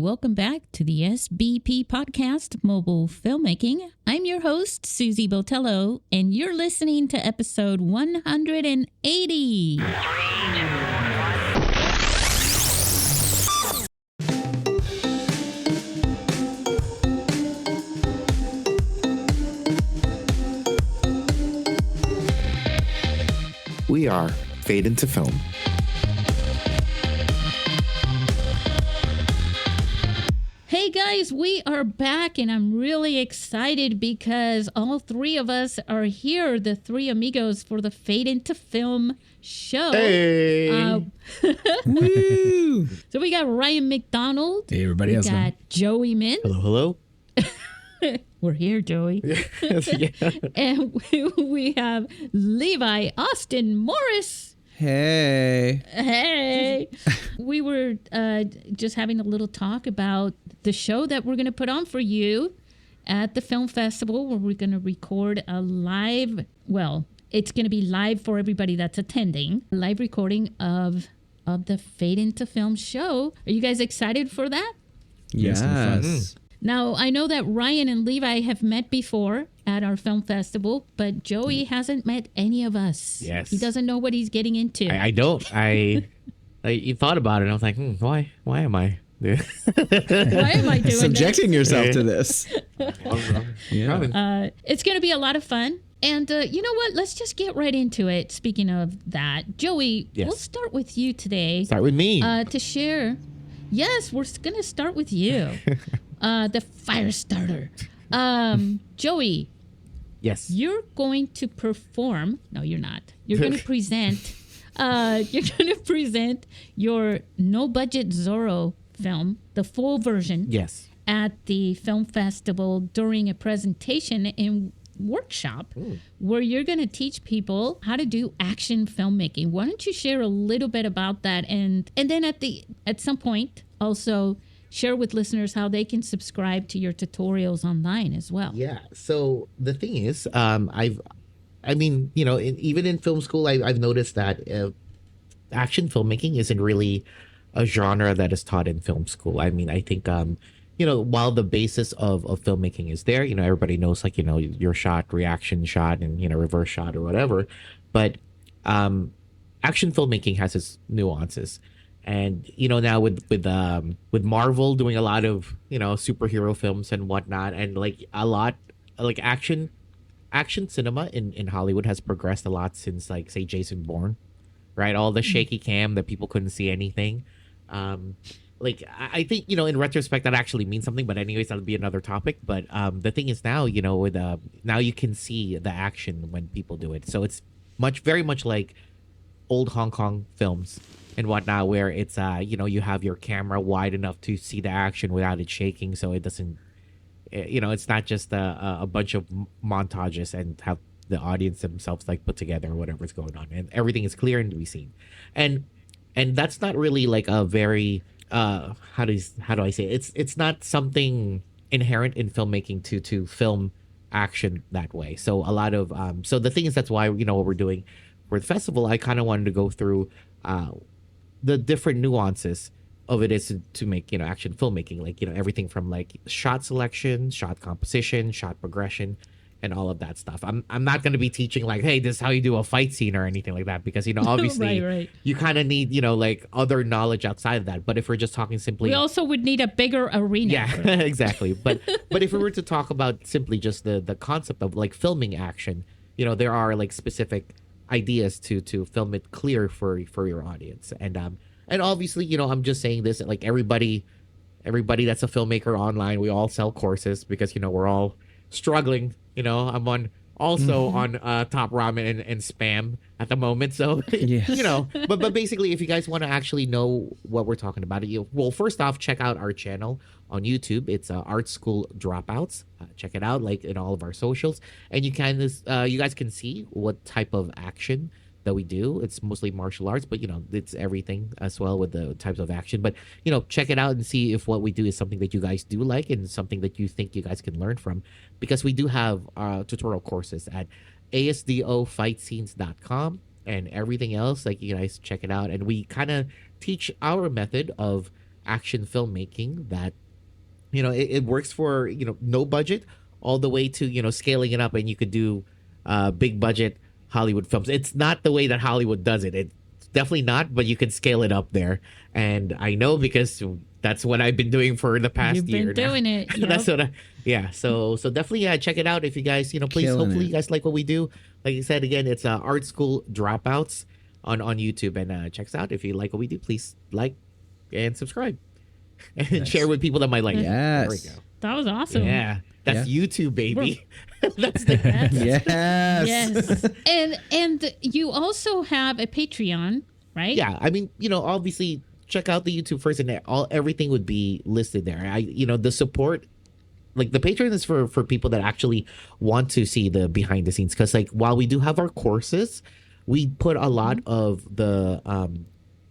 welcome back to the SBP podcast, Mobile Filmmaking. I'm your host, Susie Botello, and you're listening to episode 180. We are Fade into Film. Hey guys, we are back and I'm really excited because all three of us are here, the three amigos for the Fade into Film show. Hey! Woo! So we got Ryan McDonald. Hey, everybody. We got Joey Min. Hello. We're here, Joey. Yeah. And we have Levi Austin Morris. Hey. We were just having a little talk about the show that we're going to put on for you at the film festival, where we're going to record a live, well, it's going to be live for everybody that's attending, live recording of the Fade into Film show. Are you guys excited for that? Yes. Now, I know that Ryan and Levi have met before at our film festival, but Joey hasn't met any of us. Yes. He doesn't know what he's getting into. I don't. You thought about it, and I was like, why am I? Why am I doing Subjecting yourself to this. Yeah. It's going to be a lot of fun. And you know what? Let's just get right into it. Speaking of that, Joey, Yes. we'll start with you today. Start with me. To share. Yes, we're going to start with you. The fire starter. Joey, Yes. you're going to perform. No, you're not. You're going to present. You're going to present your no budget Zorro film, the full version. Yes. At the film festival during a presentation and workshop where you're going to teach people how to do action filmmaking. Why don't you share a little bit about that, and then at some point also share with listeners how they can subscribe to your tutorials online as well. Yeah. So the thing is, even in film school, I've noticed that action filmmaking isn't really a genre that is taught in film school. I mean, I think, while the basis of filmmaking is there, everybody knows, your shot, reaction shot, and, reverse shot or whatever. But action filmmaking has its nuances. And, now with Marvel doing a lot of, superhero films and whatnot, and action cinema in Hollywood has progressed a lot since, say, Jason Bourne, right? All the shaky cam that people couldn't see anything. I think, in retrospect, that actually means something. But anyways, that'll be another topic. But the thing is now, now you can see the action when people do it. So it's very much like old Hong Kong films and whatnot, where it's, you have your camera wide enough to see the action without it shaking. So it doesn't, it's not just a bunch of montages and have the audience themselves put together or whatever's going on, and everything is clear and to be seen. And that's not really a very, how do I say it? It's not something inherent in filmmaking to film action that way. So a lot of, so the thing is, that's why, what we're doing for the festival, I kind of wanted to go through, the different nuances of it is to make, action filmmaking, everything from shot selection, shot composition, shot progression, and all of that stuff. I'm not going to be teaching hey, this is how you do a fight scene or anything like that, because, obviously right. You kind of need, other knowledge outside of that. But if we're just talking simply, We also would need a bigger arena. yeah, exactly. But if we were to talk about simply just the concept of filming action, there are specific ideas to film it clear for your audience. And obviously, I'm just saying this, everybody that's a filmmaker online, we all sell courses because, we're all struggling. I'm on Top Ramen and Spam at the moment. So, Yes. but basically, if you guys want to actually know what we're talking about, well, first off, check out our channel on YouTube. It's Art School Dropouts. Check it out, in all of our socials. And you guys can see what type of action that we do. It's mostly martial arts, but it's everything as well with the types of action. But check it out and see if what we do is something that you guys do like and something that you think you guys can learn from, because we do have tutorial courses at asdofightscenes.com and everything else. You guys check it out, and we kind of teach our method of action filmmaking that, it works for, no budget all the way to, scaling it up, and you could do big budget Hollywood films. It's not the way that Hollywood does it. It's definitely not, but you can scale it up there. And I know because that's what I've been doing for the past year. You've been doing it. That's what So definitely check it out if you guys, please, hopefully you guys like what we do. Like I said, again, it's Art School Dropouts on YouTube, and check us out. If you like what we do, please like and subscribe and share with people that might like it. Yes. There we go. That was awesome. Yeah. That's YouTube, baby. That's Yes. Yes. And you also have a Patreon, right? Yeah. I mean, obviously check out the YouTube first, and everything would be listed there. The support, like the Patreon is for people that actually want to see the behind the scenes. Cause like while we do have our courses, we put a lot of the,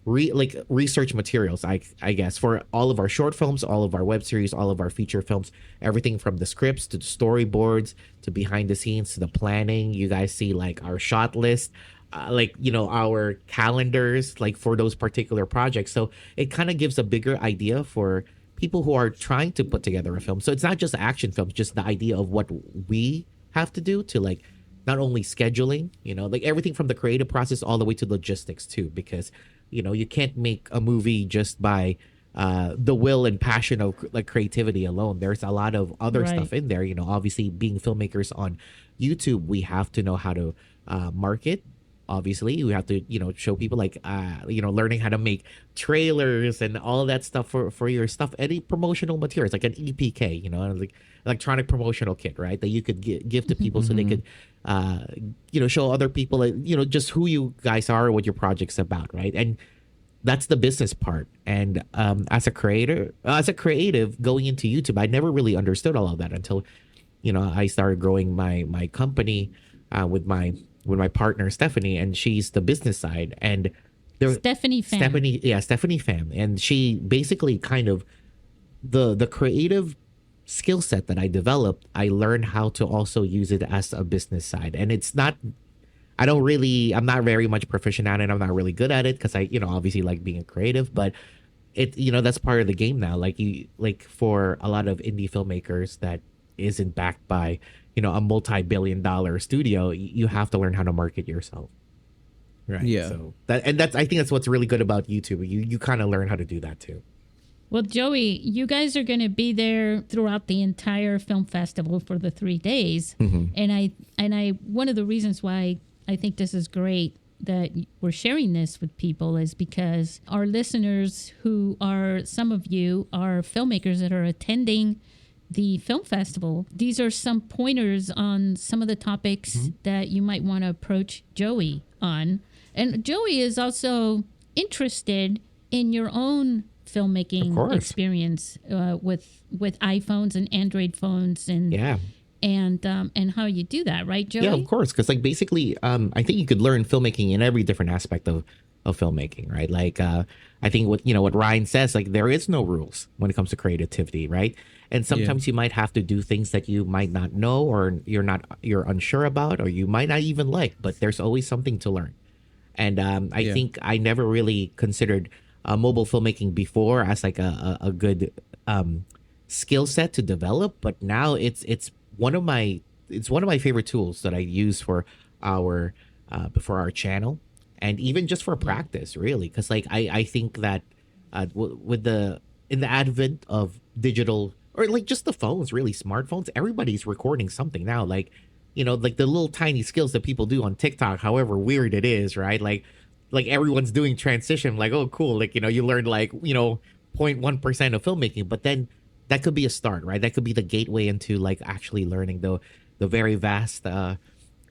research materials, I guess, for all of our short films, all of our web series, all of our feature films, everything from the scripts to the storyboards to behind the scenes to the planning. You guys see like our shot list, our calendars, like for those particular projects. So it kind of gives a bigger idea for people who are trying to put together a film. So it's not just action films, just the idea of what we have to do to like not only scheduling, like everything from the creative process all the way to logistics too, because you can't make a movie just by the will and passion of like creativity alone. There's a lot of other stuff in there. Obviously being filmmakers on YouTube, we have to know how to market. Obviously, we have to, show people like, learning how to make trailers and all that stuff for your stuff. Any promotional materials, like an EPK, like electronic promotional kit, right? That you could give to people so they could, show other people, just who you guys are, what your project's about, right? And that's the business part. And as a creative going into YouTube, I never really understood all of that until, I started growing my company with my partner Stephanie, and she's the business side, and Stephanie Pham, and she basically kind of the creative skill set that I developed, I learned how to also use it as a business side. And it's not, I'm not very much proficient at it. I'm not really good at it because I, obviously like being a creative, but it, that's part of the game now. Like for a lot of indie filmmakers that isn't backed by, a multi-billion-dollar studio, you have to learn how to market yourself. Right. Yeah. So I think that's what's really good about YouTube. You kind of learn how to do that too. Well, Joey, you guys are going to be there throughout the entire film festival for the 3 days. Mm-hmm. And I one of the reasons why I think this is great that we're sharing this with people is because our listeners some of you are filmmakers that are attending the film festival. These are some pointers on some of the topics that you might want to approach Joey on. And Joey is also interested in your own filmmaking experience with iPhones and Android phones and how you do that, right, Joey? Yeah, of course. Because like basically, I think you could learn filmmaking in every different aspect of filmmaking, right? Like I think what Ryan says, like there is no rules when it comes to creativity, right? And sometimes you might have to do things that you might not know, or you're unsure about, or you might not even like, but there's always something to learn. And I think I never really considered mobile filmmaking before as like a good skill set to develop, but now it's one of my favorite tools that I use for our channel, and even just for practice, really, because like I think that in the advent of digital, or like just the phones, really smartphones, everybody's recording something now, like like the little tiny skills that people do on TikTok, however weird it is, right? Like everyone's doing transition, like, oh cool, like you learned like 0.1% of filmmaking, but then that could be a start, right? That could be the gateway into like actually learning the very vast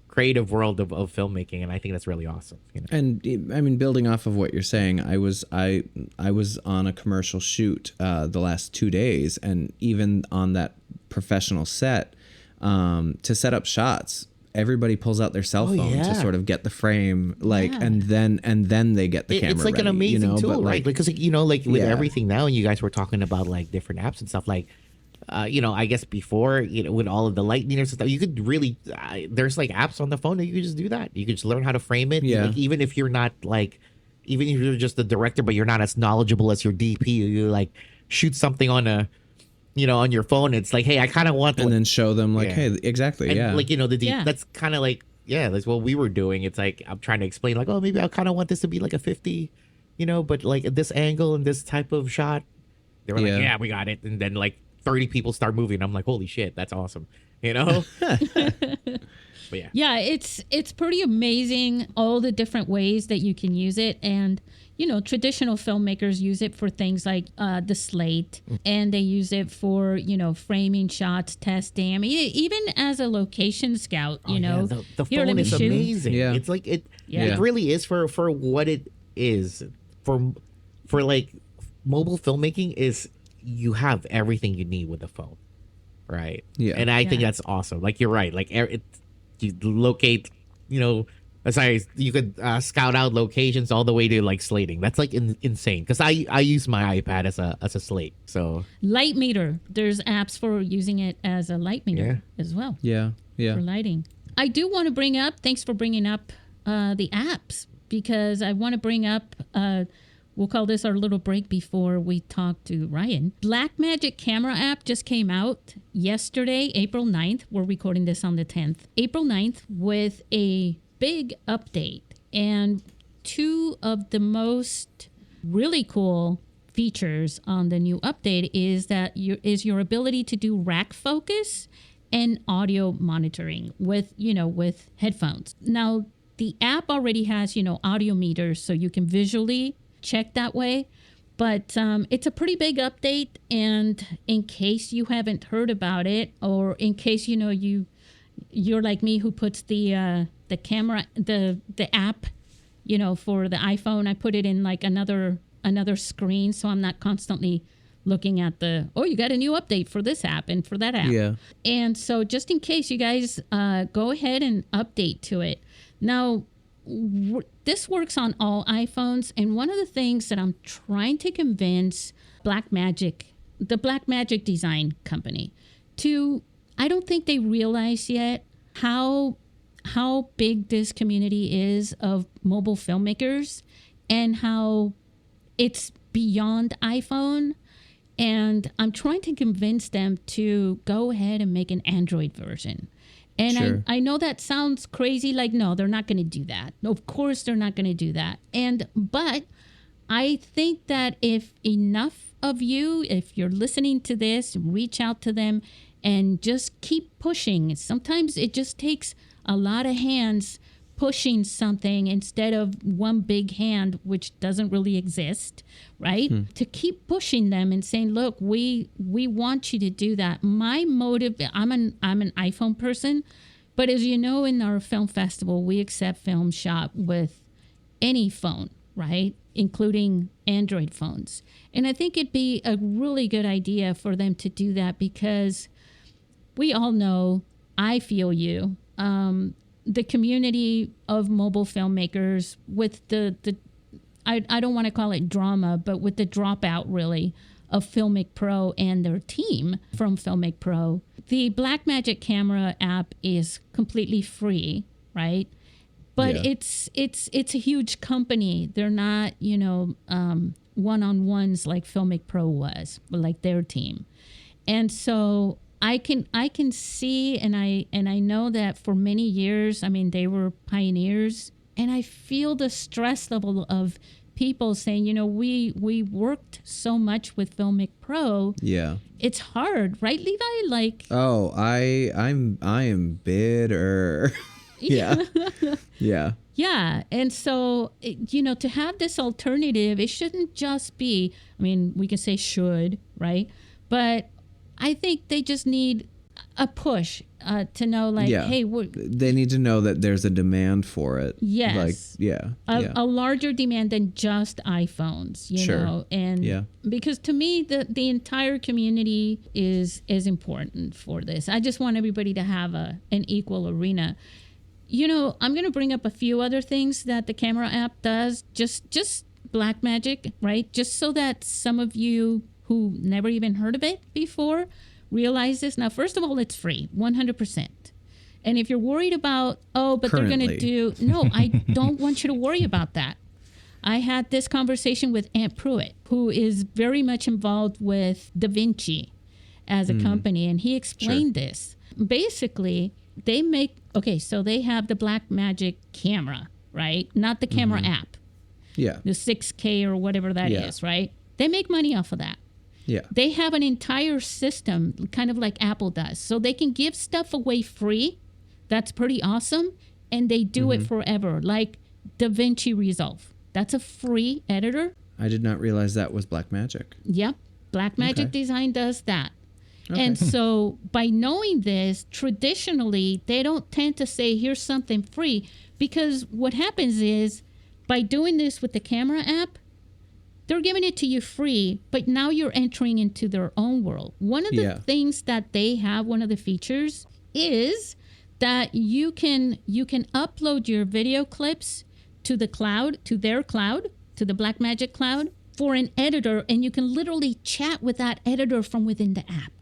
creative world of filmmaking, and I think that's really awesome. And I mean, building off of what you're saying, I was on a commercial shoot the last 2 days, and even on that professional set, to set up shots, everybody pulls out their cell phone to sort of get the frame, and then they get the camera. It's like ready, an amazing tool, right? Because like with everything now, and you guys were talking about like different apps and stuff, like I guess before, with all of the light meters and stuff, you could really there's like apps on the phone that you could just do that. You could just learn how to frame it. Like, even if you're not like even if you're just the director, but you're not as knowledgeable as your DP, you like shoot something on a, on your phone. It's like, hey, I kind of want, and then show them like, hey, exactly, and like that's kind of like, that's what we were doing. It's like I'm trying to explain, like, oh, maybe I kind of want this to be like a 50, but like at this angle and this type of shot. They were like, yeah, we got it, and then like 30 people start moving. I'm like, holy shit, that's awesome, But yeah, it's pretty amazing all the different ways that you can use it. And traditional filmmakers use it for things like the slate, and they use it for framing shots, testing. I mean, even as a location scout, the phone is amazing. Yeah, it's like it really is for what it is. For like mobile filmmaking is, you have everything you need with the phone, right? Yeah, and I think that's awesome. Like, you're right. Like you locate, you could scout out locations all the way to like slating. That's like insane, because I use my iPad as a slate. So light meter, there's apps for using it as a light meter as well. Yeah for lighting. I do want to bring up, thanks for bringing up the apps, because I want to bring up we'll call this our little break before we talk to Ryan. Blackmagic Camera App just came out yesterday, April 9th. We're recording this on the 10th. April 9th, with a big update. And two of the most really cool features on the new update is that your ability to do rack focus and audio monitoring with headphones. Now, the app already has, audio meters, so you can visually check that way, but it's a pretty big update. And in case you haven't heard about it, or in case you're like me, who puts the camera, the app, for the iPhone, I put it in like another screen, so I'm not constantly looking at you got a new update for this app and for that app. Yeah. And so just in case, you guys go ahead and update to it. Now, this works on all iPhones, and one of the things that I'm trying to convince the Blackmagic design company I don't think they realize yet how big this community is of mobile filmmakers, and how it's beyond iPhone. And I'm trying to convince them to go ahead and make an Android version. And sure. I know that sounds crazy, like, no, they're not going to do that. Of course they're not going to do that. But I think that if enough of you, if you're listening to this, reach out to them and just keep pushing. Sometimes it just takes a lot of hands pushing something instead of one big hand, which doesn't really exist, right? To keep pushing them and saying, look, we want you to do that. My motive, I'm an iPhone person, but as you know, in our film festival, we accept film shot with any phone, right? Including Android phones. And I think it'd be a really good idea for them to do that, because we all know, I feel you, the community of mobile filmmakers with I don't want to call it drama, but with the dropout really of Filmic Pro and their team from Filmic Pro. The Blackmagic Camera App is completely free, right? But it's a huge company. They're not, one-on-ones like Filmic Pro was, but like their team. And so I can see, and I know that for many years, I mean, they were pioneers, and I feel the stress level of people saying, we worked so much with Filmic Pro. Yeah. It's hard, right, Levi? Like, oh, I am bitter. Yeah. Yeah. Yeah. And so, to have this alternative, it shouldn't just be, I mean, we can say should, right? But I think they just need a push to know, like, hey, they need to know that there's a demand for it. Yes. Like, a larger demand than just iPhones, you know? And because to me, the entire community is important for this. I just want everybody to have an equal arena. I'm going to bring up a few other things that the camera app does, just Blackmagic, right? Just so that some of you who never even heard of it before realize this. Now, first of all, it's free, 100%. And if you're worried about, but they're going to do, no, I don't want you to worry about that. I had this conversation with Aunt Pruitt, who is very much involved with Da Vinci as a company, and he explained this. Basically, they make, so they have the Blackmagic camera, right? Not the camera app. Yeah. The 6K or whatever that is, right? They make money off of that. Yeah. They have an entire system, kind of like Apple does. So they can give stuff away free. That's pretty awesome. And they do it forever, like DaVinci Resolve. That's a free editor. I did not realize that was Blackmagic. Yep. Blackmagic Design does that. Okay. And so by knowing this, traditionally, they don't tend to say, here's something free. Because what happens is, by doing this with the camera app, they're giving it to you free, but now you're entering into their own world. One of the things that they have, one of the features, is that you can upload your video clips to the cloud, to their cloud, to the Blackmagic cloud, for an editor, and you can literally chat with that editor from within the app.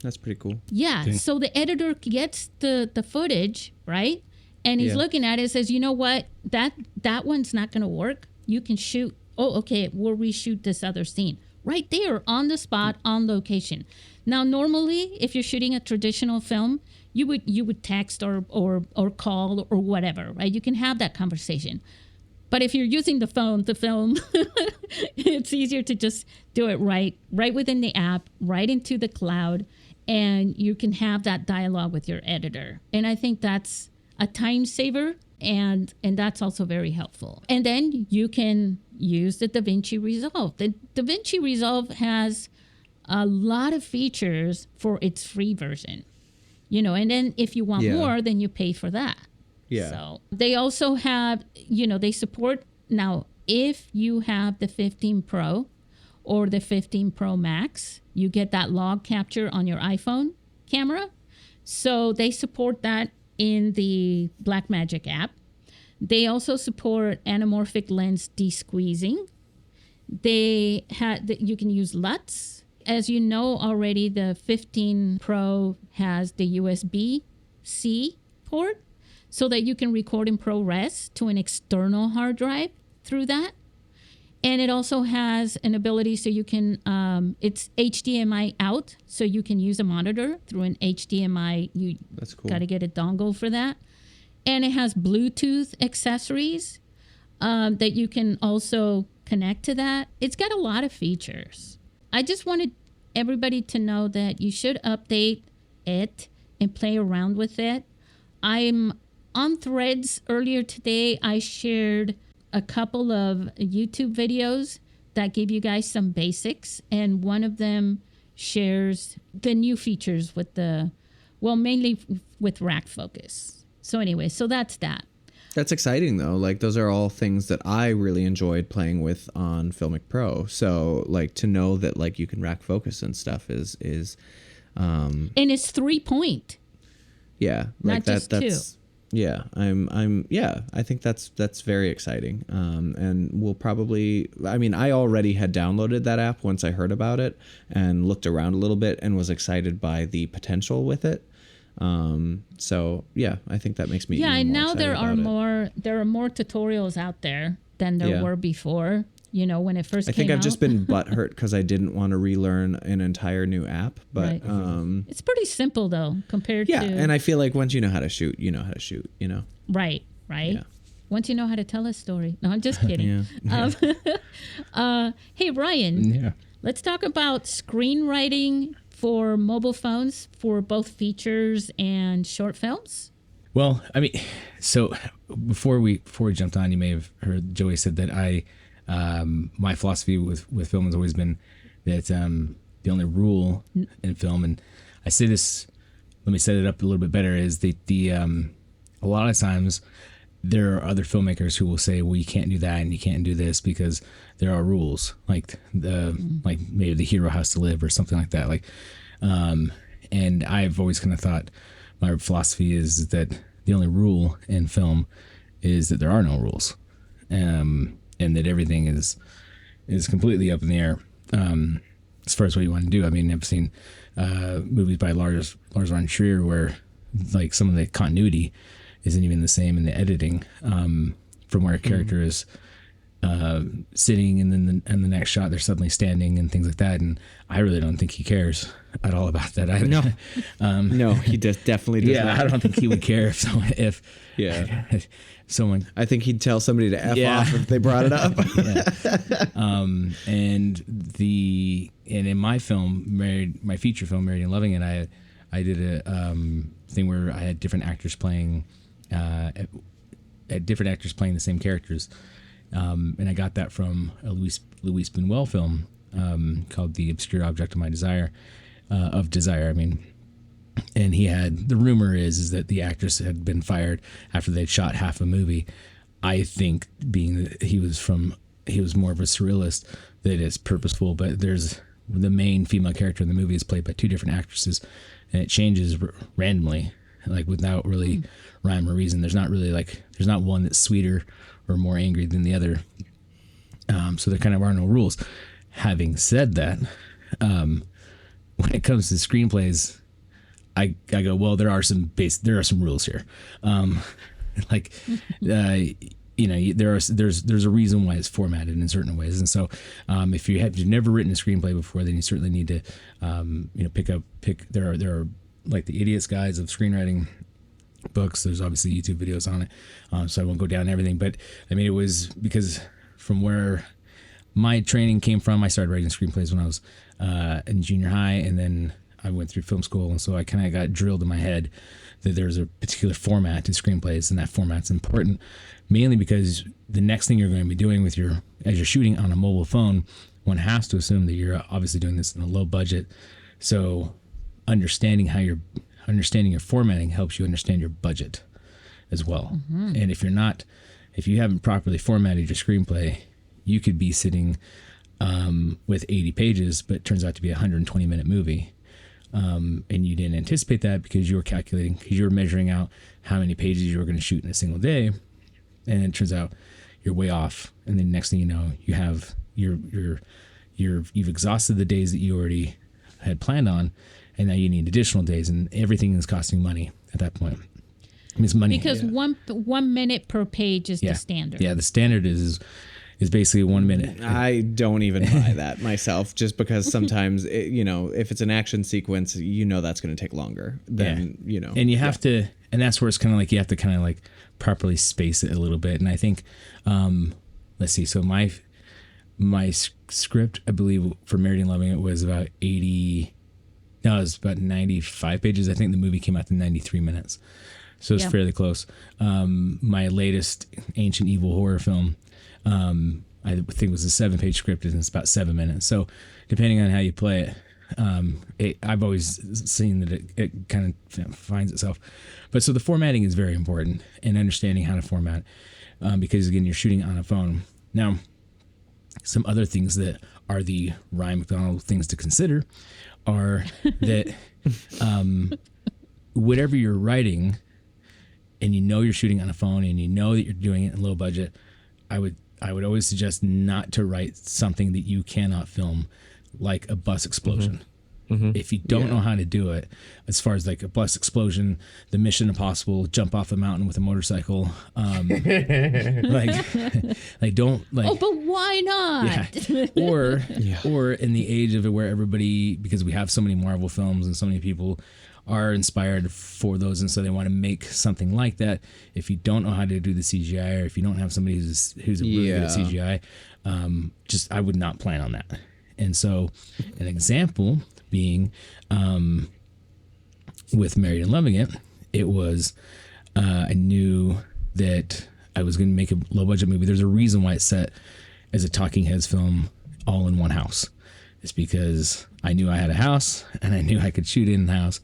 That's pretty cool. Yeah, so the editor gets the footage, right? And he's looking at it and says, you know what, that one's not going to work. You can shoot, we'll reshoot this other scene. Right there, on the spot, on location. Now, normally, if you're shooting a traditional film, you would text or call or whatever, right? You can have that conversation. But if you're using the film, it's easier to just do it right within the app, right into the cloud, and you can have that dialogue with your editor. And I think that's a time saver, and that's also very helpful. And then you can use the DaVinci Resolve. The DaVinci Resolve has a lot of features for its free version, and then if you want more, then you pay for that. Yeah. So they also have, they support now, if you have the 15 Pro or the 15 Pro Max, you get that log capture on your iPhone camera. So they support that in the Blackmagic app. They also support anamorphic lens desqueezing. You can use LUTs. As you know already, the 15 Pro has the USB-C port so that you can record in ProRes to an external hard drive through that. And it also has an ability so you can, it's HDMI out, so you can use a monitor through an HDMI. That's cool. Got to get a dongle for that. And it has Bluetooth accessories that you can also connect to that. It's got a lot of features. I just wanted everybody to know that you should update it and play around with it. I'm on Threads earlier today. I shared a couple of YouTube videos that give you guys some basics, and one of them shares the new features with mainly with rack focus. So anyway, so that's that. That's exciting though. Like those are all things that I really enjoyed playing with on Filmic Pro. So like to know that like you can rack focus and stuff is and it's 3-point. Yeah, like not just that's 2. Yeah, I think that's very exciting. And we'll probably, I already had downloaded that app once I heard about it and looked around a little bit and was excited by the potential with it. So yeah, I think that makes me even and more now there excited are more tutorials out there than there were before. When it first came out. I think I've just been butthurt because I didn't want to relearn an entire new app. But right. It's pretty simple though compared to. Yeah, and I feel like once you know how to shoot, you know how to shoot. Right. Yeah. Once you know how to tell a story. No, I'm just kidding. Hey Ryan. Yeah. Let's talk about screenwriting for mobile phones for both features and short films. Well, so before we jumped on, you may have heard Joey said that my philosophy with film has always been that the only rule in film, and I say this, let me set it up a little bit better, is the a lot of times there are other filmmakers who will say, well, you can't do that and you can't do this because there are rules, like like maybe the hero has to live or something like that. And I've always kind of thought my philosophy is that the only rule in film is that there are no rules. And that everything is completely up in the air as far as what you want to do. I've seen movies by Lars von Trier where like some of the continuity isn't even the same in the editing from where a character is sitting, and then the next shot they're suddenly standing and things like that. And I really don't think he cares at all about that either. No, no, he definitely does not. I don't think he would care if someone. I think he'd tell somebody to F off if they brought it up. And in my film, my feature film, Married and Loving It, I did a thing where I had different actors playing the same characters. And I got that from a Luis Buñuel film called The Obscure Object of My Desire, I mean. And he had, the rumor is that the actress had been fired after they'd shot half a movie. I think, being that he was more of a surrealist, that it's purposeful. But there's the main female character in the movie is played by two different actresses, and it changes randomly, like without really rhyme or reason. There's not one that's sweeter or more angry than the other. So there kind of are no rules. Having said that, when it comes to screenplays, I go, well, there are some rules here. There's a reason why it's formatted in certain ways. And so, if you've never written a screenplay before, then you certainly need to, there are like the Idiot's Guides of Screenwriting books. There's obviously YouTube videos on it. So I won't go down everything, but I mean, it was because from where my training came from, I started writing screenplays when I was, in junior high, and then I went through film school, and so I kind of got drilled in my head that there's a particular format to screenplays, and that format's important, mainly because the next thing you're going to be doing as you're shooting on a mobile phone, one has to assume that you're obviously doing this in a low budget. So understanding your formatting helps you understand your budget as well. Mm-hmm. And if you haven't properly formatted your screenplay, you could be sitting with 80 pages, but it turns out to be a 120-minute movie. And you didn't anticipate that because you were measuring out how many pages you were going to shoot in a single day. And it turns out you're way off. And then next thing you know, you've exhausted the days that you already had planned on, and now you need additional days, and everything is costing money at that point. I mean, it's money. Because 1 minute per page is the standard. Yeah, the standard is basically 1 minute. I don't even buy that myself, just because sometimes, if it's an action sequence, that's going to take longer than, And you have to, and that's where it's kind of like, you have to kind of like properly space it a little bit. And I think, let's see, so my script, I believe, for Married and Loving It was about 95 pages. I think the movie came out in 93 minutes. So it's fairly close. My latest ancient evil horror film, I think it was a 7-page script, and it's about 7 minutes. So depending on how you play it, I've always seen that it kind of finds itself. But so the formatting is very important, and understanding how to format, because again, you're shooting on a phone. Now, some other things that are the Ryan McDonald things to consider are that whatever you're writing, and you're shooting on a phone, and that you're doing it in low budget, I would always suggest not to write something that you cannot film, like a bus explosion. Mm-hmm. If you don't know how to do it, as far as like a bus explosion, the Mission Impossible, jump off a mountain with a motorcycle, don't. Oh, but why not? Yeah. Or in the age of it where everybody, because we have so many Marvel films and so many people are inspired for those, and so they want to make something like that. If you don't know how to do the CGI, or if you don't have somebody who's really good at CGI, I would not plan on that. And so, an example being, with Married and Loving It, it was I knew that I was going to make a low budget movie. There's a reason why it's set as a talking heads film, all in one house. It's because I knew I had a house, and I knew I could shoot in the house.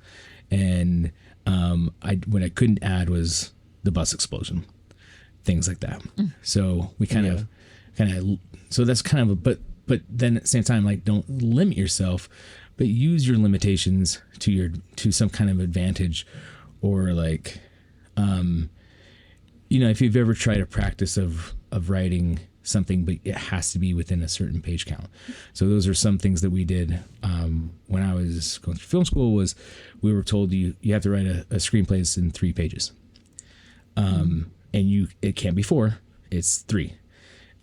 And what I couldn't add was the bus explosion, things like that. So we so that's kind of but then at the same time, like, don't limit yourself, but use your limitations to some kind of advantage, or like, if you've ever tried a practice of writing something, but it has to be within a certain page count. So those are some things that we did when I was going through film school. Was we were told you have to write a screenplay in 3 pages, and it can't be 4, it's 3.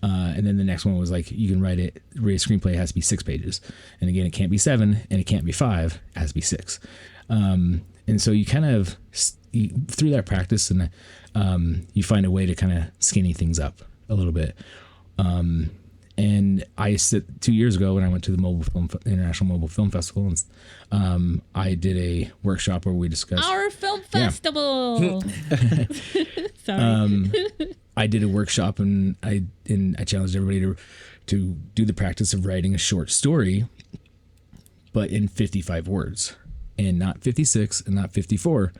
And then the next one was like, you can write a screenplay, it has to be 6 pages. And again, it can't be 7 and it can't be 5, it has to be 6. And so you kind of, through that practice, and you find a way to kind of skinny things up a little bit. And 2 years ago when I went to the International Mobile Film Festival, and I did a workshop where we discussed our film festival. Sorry. I did a workshop and I challenged everybody to do the practice of writing a short story, but in 55 words, and not 56 and not 54,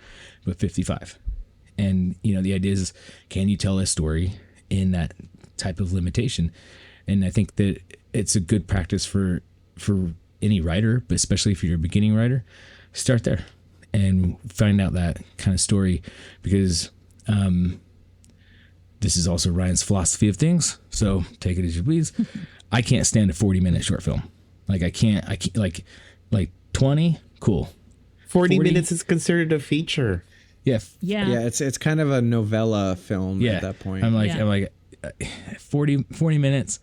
but 55. And the idea is, can you tell a story in that type of limitation? And I think that it's a good practice for any writer, but especially if you're a beginning writer, start there and find out that kind of story, because this is also Ryan's philosophy of things. So take it as you please. I can't stand a 40-minute short film. Like I can't like 20, cool. 40 minutes is considered a feature. Yeah. Yeah, it's kind of a novella film at that point. I'm like 40 minutes.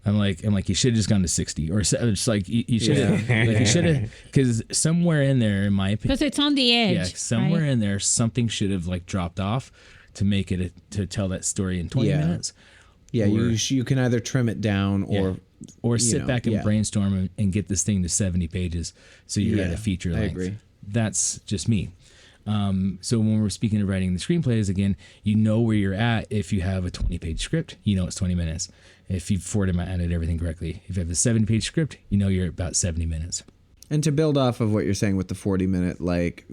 I'm like you should have just gone to 60, or it's like you should have, because somewhere in there, in my opinion, because it's on the edge. Somewhere right? in there, something should have like dropped off to make it to tell that story in 20 minutes. Yeah, you can either trim it down or sit back and brainstorm and get this thing to 70 pages, so you're at a feature length. I agree. That's just me. So when we're speaking of writing the screenplays, again, you know where you're at. If you have a 20-page script, it's 20 minutes. If you've formatted everything correctly. If you have a 70-page script, you're about 70 minutes. And to build off of what you're saying with the 40-minute, like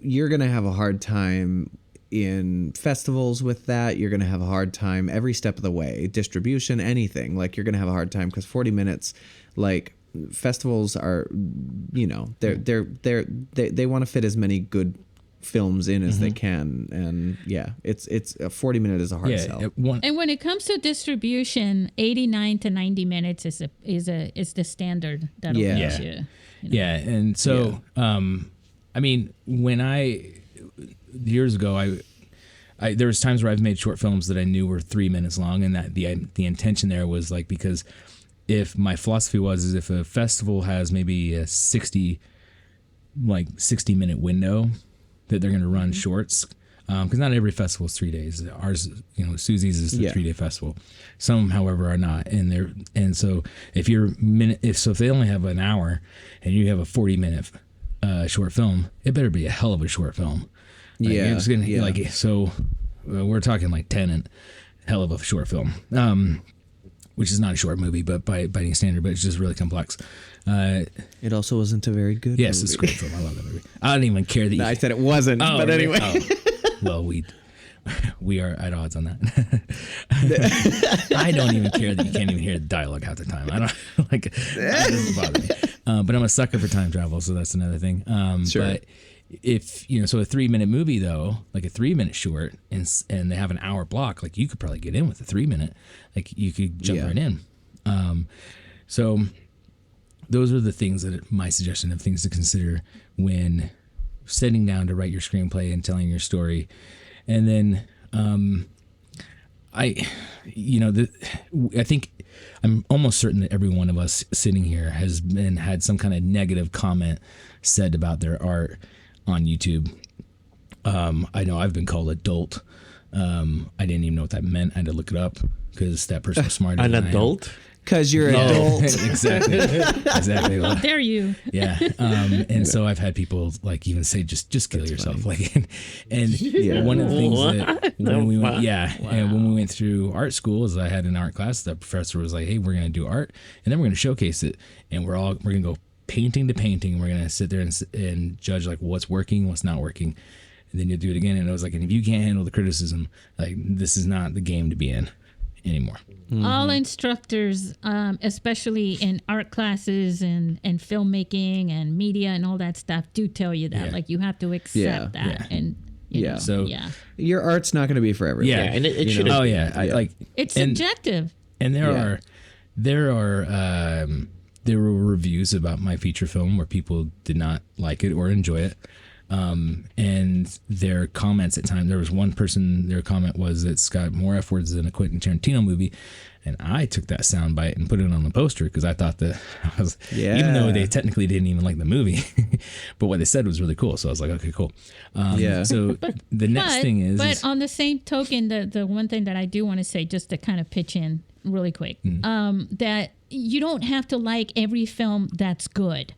you're going to have a hard time in festivals with that. You're going to have a hard time every step of the way. Distribution, anything. Like, you're going to have a hard time because 40 minutes, like, festivals are, they want to fit as many good films in as they can, and it's a 40-minute is a hard sell. And when it comes to distribution, 89 to 90 minutes is the standard that'll get you. Yeah, and so I mean, years ago, I there was times where I've made short films that I knew were 3 minutes long, and that the intention there was like, because if my philosophy is if a festival has maybe a 60-minute window that they're going to run shorts, because not every festival is 3 days. Ours, Susie's is the 3-day festival. Some, however, are not. And so if they only have an hour and you have a 40-minute short film, it better be a hell of a short film. So we're talking like Tenet, hell of a short film. Which is not a short movie, but by any standard, but it's just really complex. It also wasn't a very good yes, movie. it's a great film. I love that movie. I don't even care that I said it wasn't, but anyway. Well, we are at odds on that. I don't even care that you can't even hear the dialogue half the time. I don't that doesn't bother me. But I'm a sucker for time travel, so that's another thing. Sure. But if so a 3-minute movie though, like a 3-minute short, and they have an hour block, like you could probably get in with a 3-minute, like you could jump right in. So those are the things my suggestion of things to consider when sitting down to write your screenplay and telling your story. And then I think I'm almost certain that every one of us sitting here has had some kind of negative comment said about their art on YouTube. I know I've been called adult. I didn't even know what that meant. I had to look it up because that person was smarter than I am. An adult? Because you're an adult. Exactly. How dare you? Yeah. And so I've had people like even say, just kill yourself. Funny. Like, and one of the things that when we went, and when we went through art school, is I had an art class. The professor was like, "Hey, we're going to do art, and then we're going to showcase it, and we're going to go painting to painting. We're going to sit there and judge like what's working, what's not working, and then you'll do it again." And I was like, "And if you can't handle the criticism, like this is not the game to be in anymore." Mm-hmm. All instructors, especially in art classes and filmmaking and media and all that stuff, do tell you that. Like you have to accept that. And your art's not going to be for everyone. Yeah, and it should. Oh yeah, it's subjective. And there were reviews about my feature film where people did not like it or enjoy it. And their comments at times, there was one person, their comment was it's got more F words than a Quentin Tarantino movie. And I took that soundbite and put it on the poster because I thought that even though they technically didn't even like the movie, but what they said was really cool. So I was like, okay, cool. So the next thing is, but on the same token, the one thing that I do want to say, just to kind of pitch in really quick, that you don't have to like every film that's good.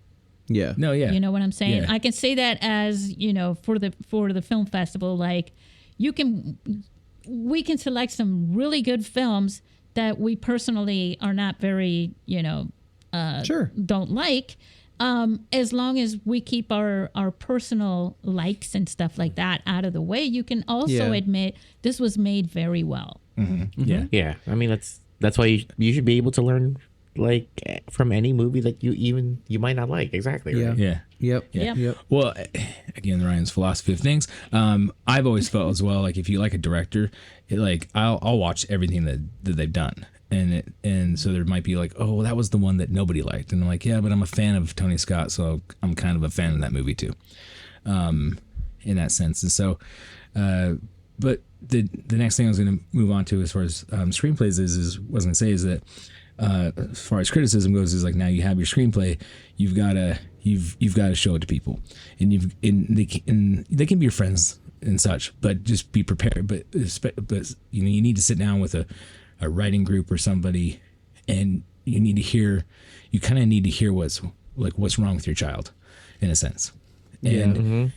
Yeah. No, yeah. You know what I'm saying? Yeah. I can say that as, for the film festival, like we can select some really good films that we personally are not very, don't like, as long as we keep our personal likes and stuff like that out of the way. You can also admit this was made very well. Mm-hmm. Yeah. Yeah. I mean, that's why you should be able to learn like from any movie that you might not like. Exactly. Right? Yeah. Yep. Well, again, Ryan's philosophy of things. I've always felt as well, like if you like a director, I'll watch everything that they've done. And so there might be like, oh, well, that was the one that nobody liked. And I'm like, yeah, but I'm a fan of Tony Scott, so I'm kind of a fan of that movie too, in that sense. And so, but the next thing I was going to move on to as far as screenplays is what I was going to say is that as far as criticism goes, is like now you have your screenplay, you've got to show it to people, and they can be your friends and such, but just be prepared. But you need to sit down with a writing group or somebody, and you kind of need to hear what's wrong with your child, in a sense, and.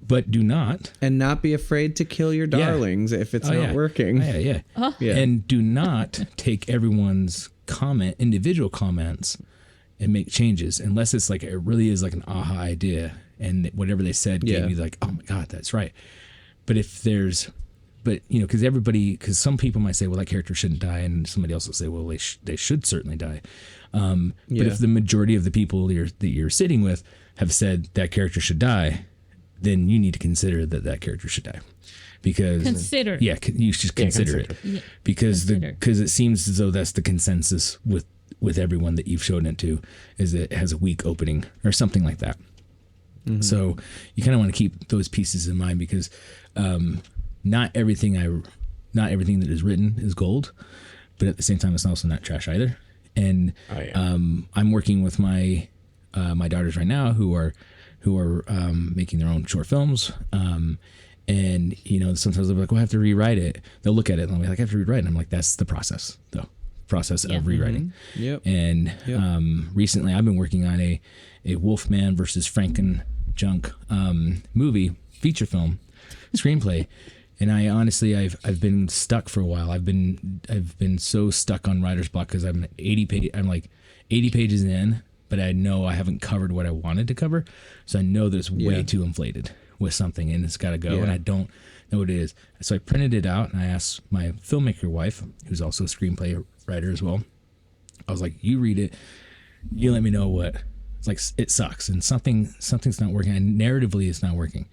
But do not. And not be afraid to kill your darlings if it's not working. Yeah. And do not take everyone's individual comments, and make changes unless it's like, it really is like an aha idea. And whatever they said gave you like, oh my God, that's right. But because some people might say, well, that character shouldn't die. And somebody else will say, well, they should certainly die. But if the majority of the people that you're sitting with have said that character should die, then you need to consider that character should die, because you should consider it, because it seems as though that's the consensus with everyone that you've shown it to, is it has a weak opening or something like that. Mm-hmm. So you kind of want to keep those pieces in mind, because not everything that is written is gold, but at the same time it's also not trash either. And I'm working with my daughters right now who are making their own short films. And, sometimes they'll be like, well, I have to rewrite it. They'll look at it and they'll be like, I have to rewrite it. And I'm like, that's the process, though. Process of rewriting. Mm-hmm. Yep. And recently I've been working on a Wolfman versus Frankenjunk movie, feature film, screenplay. And I've been stuck for a while. I've been so stuck on writer's block because I'm 80 pages in, but I know I haven't covered what I wanted to cover. So I know that it's way too inflated with something, and it's got to go, and I don't know what it is. So I printed it out, and I asked my filmmaker wife, who's also a screenplay writer as well. I was like, you read it, you let me know what. It's like, it sucks, and something's not working, and narratively it's not working.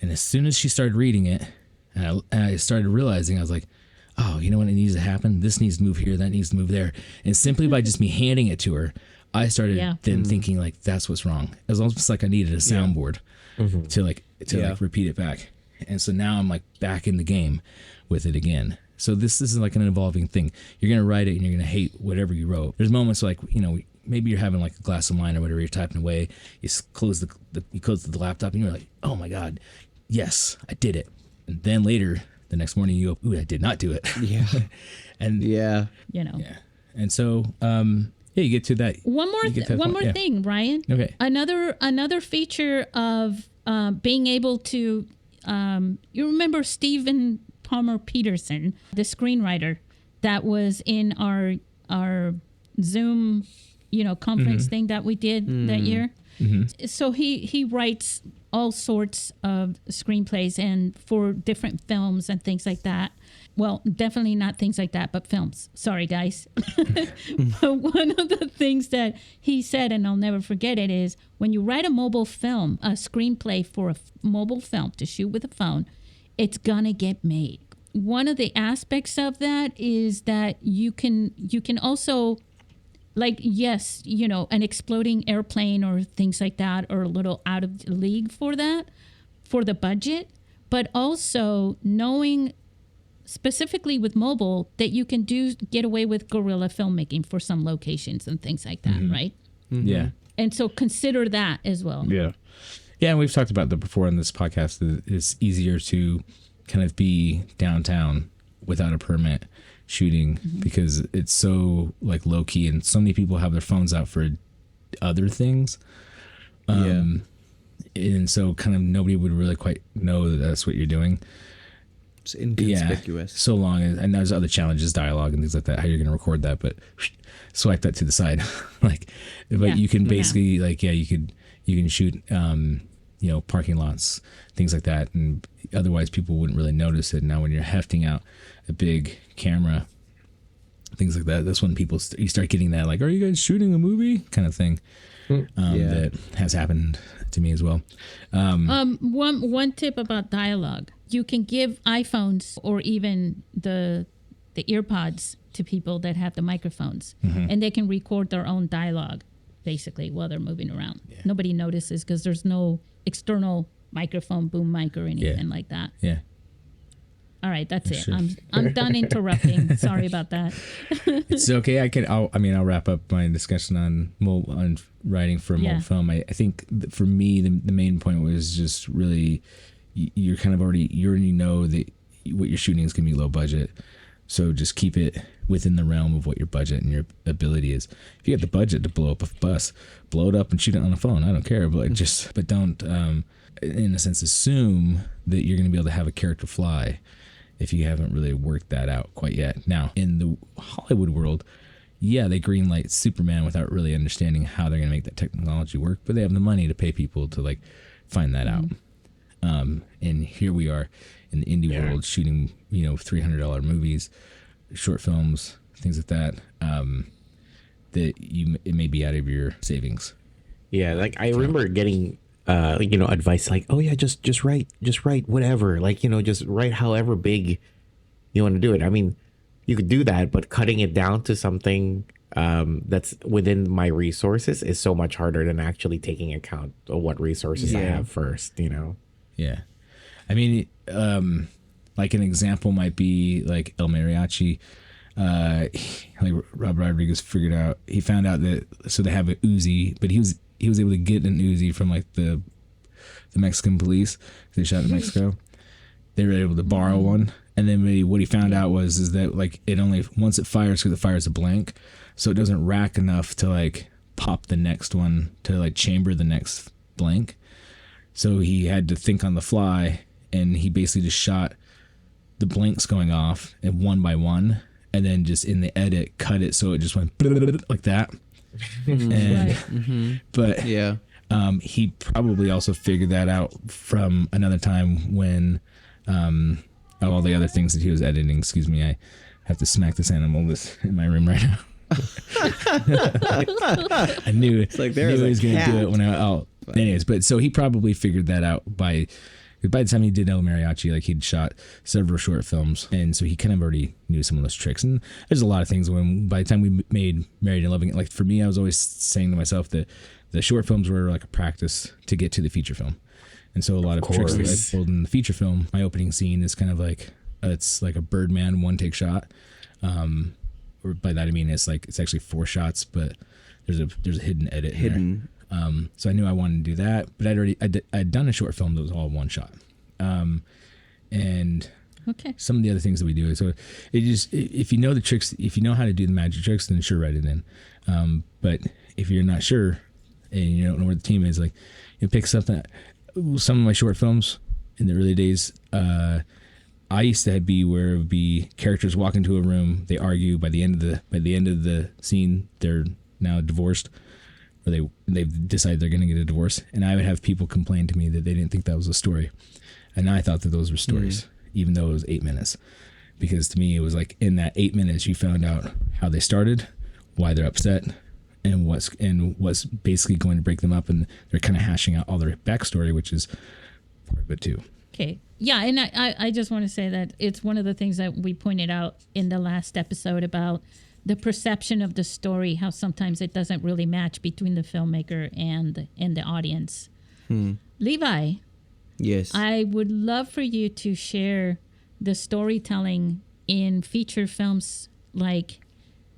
And as soon as she started reading it, and I started realizing, I was like, oh, you know what, it needs to happen? This needs to move here, that needs to move there. And simply by just me handing it to her, I started then thinking like, that's what's wrong. It was almost like I needed a soundboard to repeat it back. And so now I'm like back in the game with it again. So this is like an evolving thing. You're going to write it and you're going to hate whatever you wrote. There's moments like, maybe you're having like a glass of wine or whatever, you're typing away, you close the laptop and you're like, oh my God, yes, I did it. And then later, the next morning you go, ooh, I did not do it. Yeah. And Yeah. And so, you get to that. One more thing, Ryan. Okay. Another feature of being able to, you remember Stephen Palmer Peterson, the screenwriter that was in our Zoom, conference thing that we did that year. Mm-hmm. So he writes all sorts of screenplays and for different films and things like that. Well, definitely not things like that, but films. Sorry, guys. But one of the things that he said, and I'll never forget it, is when you write a mobile film, a screenplay for a mobile film to shoot with a phone, it's gonna get made. One of the aspects of that is that you can also, like, yes, an exploding airplane or things like that are a little out of the league for that. for the budget, but also knowing specifically with mobile that you can get away with guerrilla filmmaking for some locations and things like that, right? Yeah. And so consider that as well. Yeah. Yeah, and we've talked about that before on this podcast. That it's easier to kind of be downtown without a permit shooting because it's so like low key, and so many people have their phones out for other things. And so kind of nobody would really quite know that that's what you're doing. It's inconspicuous. Yeah, so long as, and there's other challenges, dialogue and things like that, how you're going to record that, but swipe that to the side. But you can basically you can shoot, parking lots, things like that. And otherwise people wouldn't really notice it. Now when you're hefting out a big camera, things like that, that's when you start getting that, like, are you guys shooting a movie kind of thing. That has happened to me as well. One tip about dialogue. You can give iPhones or even the earpods to people that have the microphones, and they can record their own dialogue, basically, while they're moving around. Yeah. Nobody notices because there's no external microphone, boom mic, or anything like that. Yeah. All right, that's it. I'm done interrupting. Sorry about that. It's okay. I'll wrap up my discussion on writing for mobile film. I think for me, the main point was just really, you already know that what you're shooting is going to be low budget. So just keep it within the realm of what your budget and your ability is. If you have the budget to blow up a bus, blow it up and shoot it on a phone. I don't care, but don't, in a sense, assume that you're going to be able to have a character fly if you haven't really worked that out quite yet. Now, in the Hollywood world, they greenlight Superman without really understanding how they're going to make that technology work, but they have the money to pay people to find that out. And here we are in the indie world shooting, $300 movies, short films, things like that, it may be out of your savings. Yeah, I remember getting advice like, oh yeah, just write whatever, just write however big you want to do it. I mean, you could do that, but cutting it down to something that's within my resources is so much harder than actually taking account of what resources I have first, Yeah. I mean, an example might be like El Mariachi. Rob Rodriguez he found out that, so they have an Uzi, but he was able to get an Uzi from the Mexican police. They shot in Mexico. They were able to borrow one, and then what he found out is that it only, once it fires, because it fires a blank, so it doesn't rack enough to pop the next one to chamber the next blank. So he had to think on the fly, and he basically just shot the blanks going off and one by one, and then just in the edit cut it so it just went like that. But he probably also figured that out from another time when all the other things that he was editing. Excuse me, I have to smack this animal that's in my room right now. I knew it. He was going to do it when anyways, but so he probably figured that out by the time he did El Mariachi, he'd shot several short films, and so he kind of already knew some of those tricks. And there's a lot of things by the time we made Married and Loving It, for me, I was always saying to myself that the short films were a practice to get to the feature film. And so a lot of tricks that I pulled in the feature film, my opening scene is kind of it's like a Birdman one-take shot. Or by that I mean it's actually 4 shots, but there's a hidden edit in there. So I knew I wanted to do that, but I'd done a short film that was all one shot. And some of the other things that we do, so if you know the tricks, if you know how to do the magic tricks, then sure, write it in. But if you're not sure and you don't know where the team is, pick something. Some of my short films in the early days, I used to be where it would be characters walk into a room, they argue, by the end of the scene they're now divorced, or they've decided they're going to get a divorce, and I would have people complain to me that they didn't think that was a story, and I thought that those were stories, even though it was 8 minutes, because to me it was in that 8 minutes you found out how they started, why they're upset, and what's basically going to break them up, and they're kind of hashing out all their backstory, which is part of it too. Okay. Yeah, and I just want to say that it's one of the things that we pointed out in the last episode about the perception of the story, how sometimes it doesn't really match between the filmmaker and the audience. Levi, Yes. I would love for you to share the storytelling in feature films like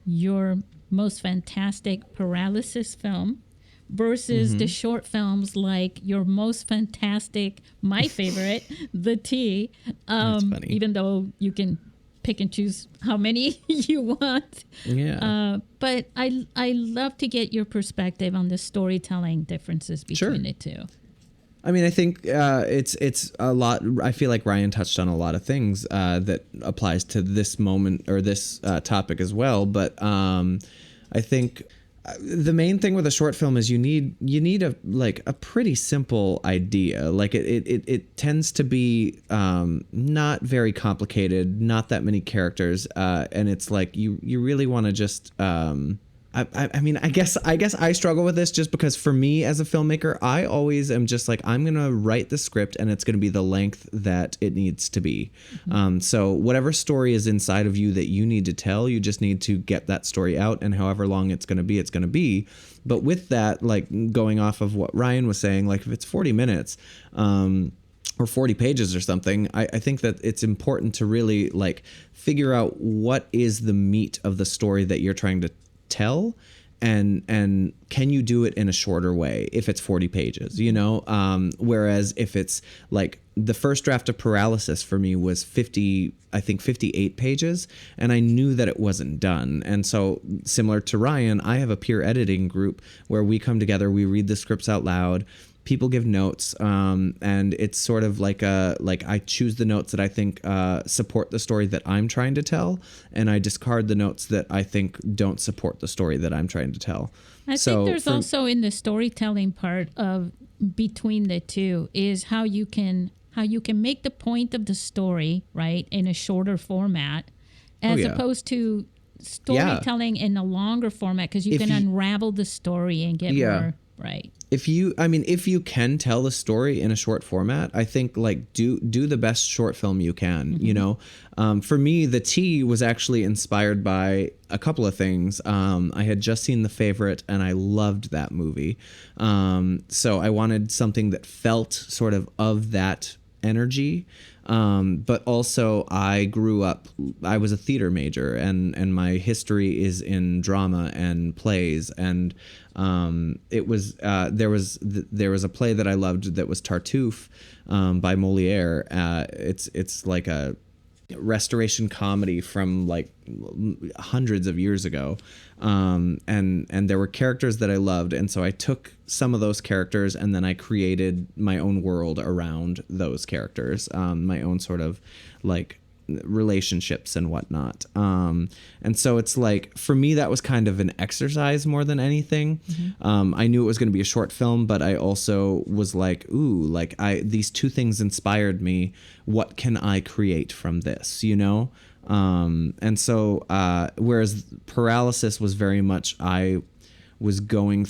your most fantastic Paralysis film versus the short films like your most fantastic, my favorite, The Tea. That's funny. Even though you can pick and choose how many you want. Yeah. But I love to get your perspective on the storytelling differences between the two. I mean, I think it's a lot. I feel like Ryan touched on a lot of things that applies to this moment or this topic as well. But I think the main thing with a short film is you need a pretty simple idea. Like it tends to be not very complicated, not that many characters, and it's like you really want to just. I mean, I guess I struggle with this just because for me as a filmmaker, I always am just like, I'm going to write the script and it's going to be the length that it needs to be. So whatever story is inside of you that you need to tell, you just need to get that story out, and however long it's going to be, it's going to be. But with that, like going off of what Ryan was saying, like if it's 40 minutes, or 40 pages or something, I think that it's important to really like figure out what is the meat of the story that you're trying to tell, and can you do it in a shorter way if it's 40 pages, whereas if it's like the first draft of Paralysis for me was 58 pages, and I knew that it wasn't done. And so similar to Ryan, I have a peer editing group where we come together, we read the scripts out loud, people give notes, and it's sort of like I choose the notes that I think support the story that I'm trying to tell, and I discard the notes that I think don't support the story that I'm trying to tell. I think there's also in the storytelling part of between the two is how you can make the point of the story, right, in a shorter format as opposed to storytelling in a longer format, because you can unravel the story and get more right. If you can tell the story in a short format, I think like do the best short film you can, For me, The Tea was actually inspired by a couple of things. I had just seen The Favorite and I loved that movie. So I wanted something that felt sort of that energy. But also I grew up, I was a theater major, and my history is in drama and plays, and it was there was a play that I loved that was Tartuffe by Moliere. It's like a restoration comedy from like hundreds of years ago, and there were characters that I loved, and so I took some of those characters and then I created my own world around those characters, my own sort of like relationships and whatnot, and so it's like for me that was kind of an exercise more than anything. I knew it was going to be a short film, but I also was like, ooh, like these two things inspired me. What can I create from this, and so whereas Paralysis was very much I was going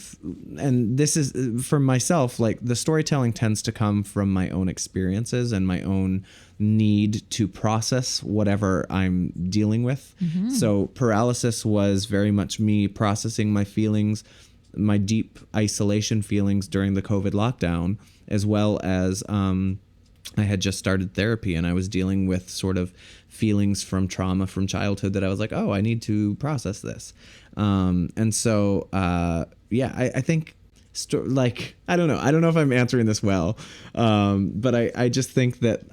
and this is for myself, like the storytelling tends to come from my own experiences and my own need to process whatever I'm dealing with. So Paralysis was very much me processing my feelings, my deep isolation feelings during the COVID lockdown, as well as I had just started therapy and I was dealing with sort of feelings from trauma from childhood that I was like, oh, I need to process this. And so, I think I don't know if I'm answering this well. But I just think that,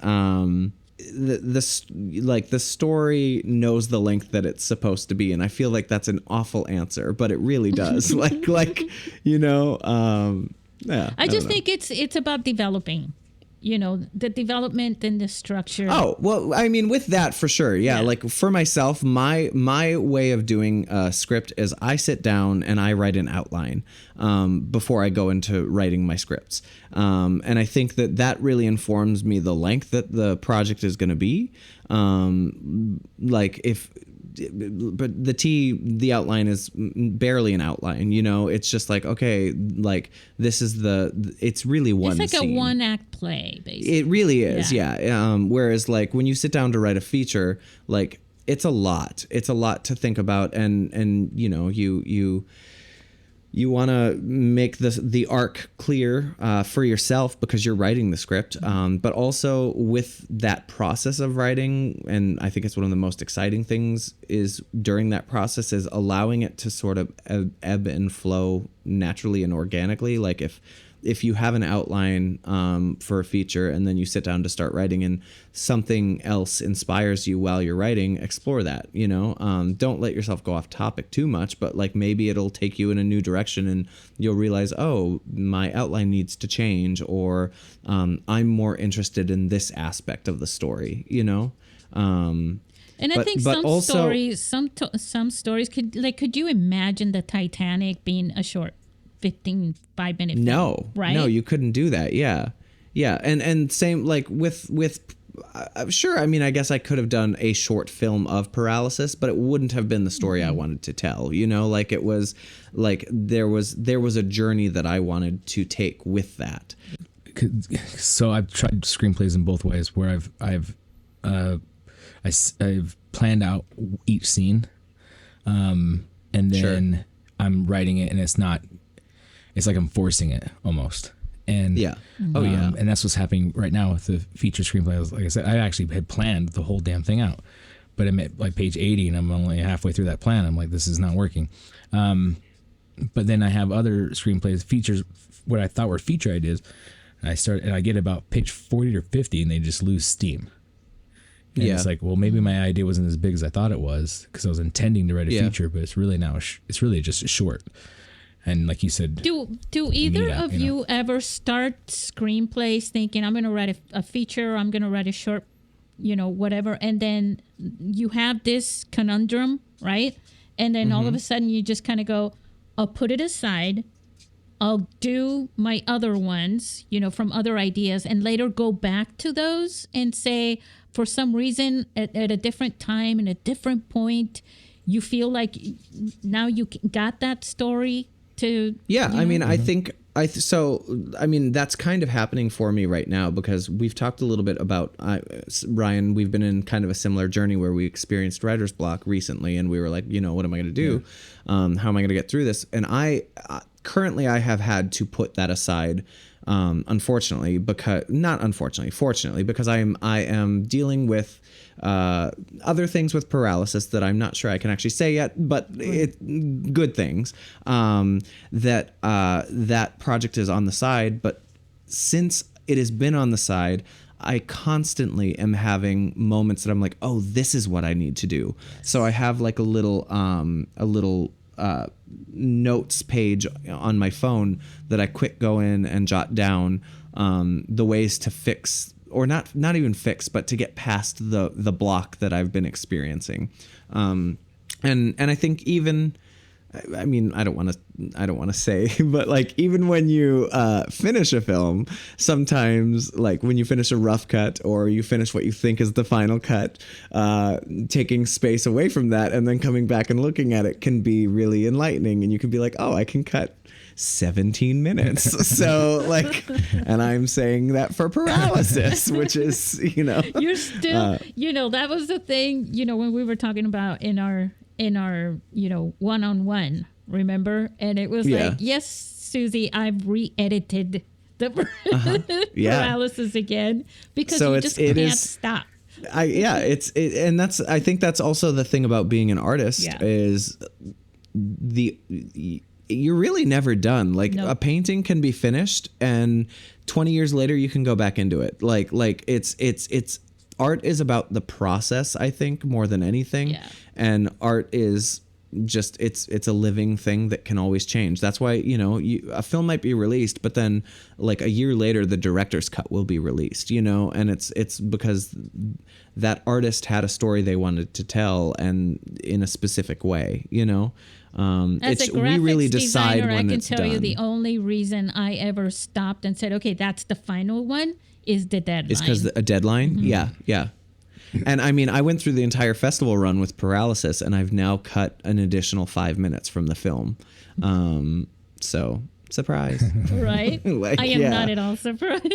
the story knows the length that it's supposed to be. And I feel like that's an awful answer, but it really does. I just think it's about developing. The development and the structure. Oh, well, I mean, with that, for sure. Yeah. Like for myself, my way of doing a script is I sit down and I write an outline before I go into writing my scripts. And I think that really informs me the length that the project is going to be. But the outline is barely an outline, it's just like, okay, like this is it's really one scene. It's like a one act play, basically. It really is. Yeah. Whereas like when you sit down to write a feature, like it's a lot to think about. And you make the arc clear for yourself because you're writing the script, but also with that process of writing, and I think it's one of the most exciting things is during that process is allowing it to sort of ebb and flow naturally and organically. Like if you have an outline for a feature and then you sit down to start writing and something else inspires you while you're writing, explore that, don't let yourself go off topic too much, but like maybe it'll take you in a new direction and you'll realize, oh, my outline needs to change, or I'm more interested in this aspect of the story, And I think some stories could you imagine the Titanic being a short 5-minute film? No, right? No, you couldn't do that. Yeah. And same like with sure. I mean, I guess I could have done a short film of paralysis, but it wouldn't have been the story I wanted to tell. Like it was like there was a journey that I wanted to take with that. So I've tried screenplays in both ways, where I've planned out each scene, and then I'm writing it, and it's like I'm forcing it almost. And and that's what's happening right now with the feature screenplay. Like I said, I actually had planned the whole damn thing out, but I'm at like page 80 and I'm only halfway through that plan. I'm like, this is not working. But then I have other screenplays, features, what I thought were feature ideas. And I get about page 40 or 50 and they just lose steam. And it's like, well, maybe my idea wasn't as big as I thought it was, because I was intending to write a feature, but it's really just a short. And like you said, do either of you ever start screenplays thinking, I'm going to write a feature, I'm going to write a short, whatever, and then you have this conundrum, right? And then all of a sudden you just kind of go, I'll put it aside, I'll do my other ones, from other ideas, and later go back to those and say, for some reason, at a different time and a different point, you feel like now you got that story to... Yeah, I mean, I think... that's kind of happening for me right now, because we've talked a little bit about... Ryan, we've been in kind of a similar journey where we experienced writer's block recently, and we were like, what am I going to do? How am I going to get through this? And currently I have had to put that aside, fortunately, because I am dealing with other things with paralysis that I'm not sure I can actually say yet, but good things. That project is on the side, but since it has been on the side, I constantly am having moments that I'm like, oh, this is what I need to do. So I have like a little notes page on my phone that I quick go in and jot down the ways to fix, or not even fix, but to get past the block that I've been experiencing. And I think even, I mean, I don't want to say, but like even when you finish a film, sometimes like when you finish a rough cut or you finish what you think is the final cut, taking space away from that and then coming back and looking at it can be really enlightening, and you can be like, oh, I can cut 17 minutes. So like, and I'm saying that for paralysis, which is, you're still, that was the thing, when we were talking about in our one-on-one, remember? And it was like, yes, Susie, I've re-edited the paralysis again, because so you just can't stop. And I think that's also the thing about being an artist is you're really never done. Like a painting can be finished and 20 years later you can go back into it. Like it's art is about the process, I think, more than anything. Yeah. And art is just it's a living thing that can always change. That's why, a film might be released, but then like a year later the director's cut will be released, and it's because that artist had a story they wanted to tell, and in a specific way, As a graphics we really decide designer, when I can it's tell done. you the only reason I ever stopped and said, okay, that's the final one, is the deadline. It's because a deadline? Mm-hmm. Yeah. And I mean, I went through the entire festival run with paralysis, and I've now cut an additional 5 minutes from the film. So, surprise. Right? I am not at all surprised.